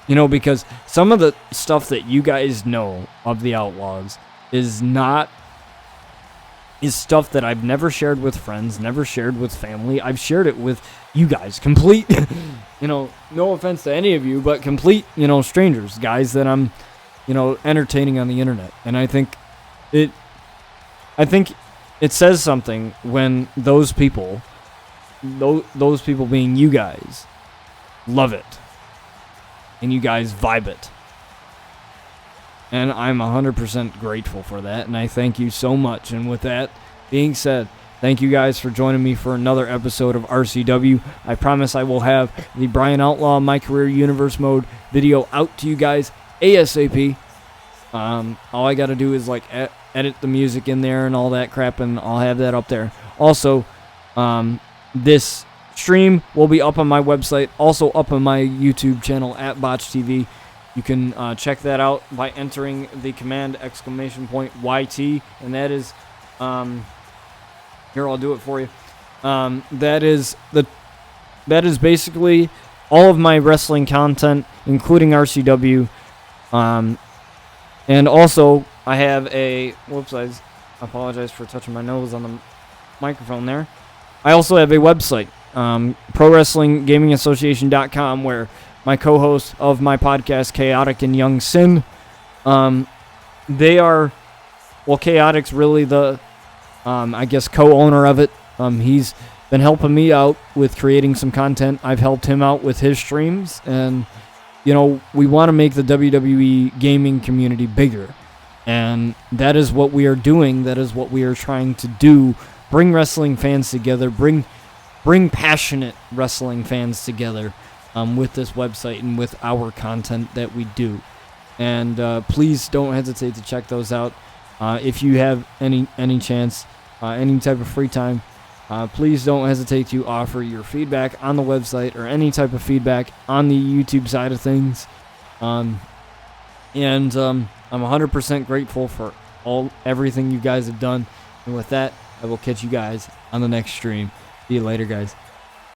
Because some of the stuff that you guys know of the Outlaws is stuff that I've never shared with friends, never shared with family. I've shared it with you guys, complete, no offense to any of you, but complete, strangers, guys that I'm, entertaining on the internet. And I think it says something when those people being you guys, love it. And you guys vibe it. And I'm 100% grateful for that, and I thank you so much. And with that being said, thank you guys for joining me for another episode of RCW. I promise I will have the Brian Outlaw My Career Universe Mode video out to you guys ASAP. All I got to do is edit the music in there and all that crap, and I'll have that up there. Also, this stream will be up on my website, also up on my YouTube channel at Botch TV. You can check that out by entering the command !YT, and that is, here, I'll do it for you. That is basically all of my wrestling content, including RCW. And also, I have I apologize for touching my nose on the microphone there. I also have a website, ProWrestlingGamingAssociation.com, where my co-host of my podcast, Chaotic and Young Sin, Chaotic's really the, co-owner of it. He's been helping me out with creating some content. I've helped him out with his streams, and, we want to make the WWE gaming community bigger. And that is what we are doing. That is what we are trying to do. Bring wrestling fans together. Bring passionate wrestling fans together. With this website and with our content that we do. And please don't hesitate to check those out. If you have any chance, any type of free time, please don't hesitate to offer your feedback on the website or any type of feedback on the YouTube side of things. I'm 100% grateful for everything you guys have done. And with that, I will catch you guys on the next stream. See you later, guys.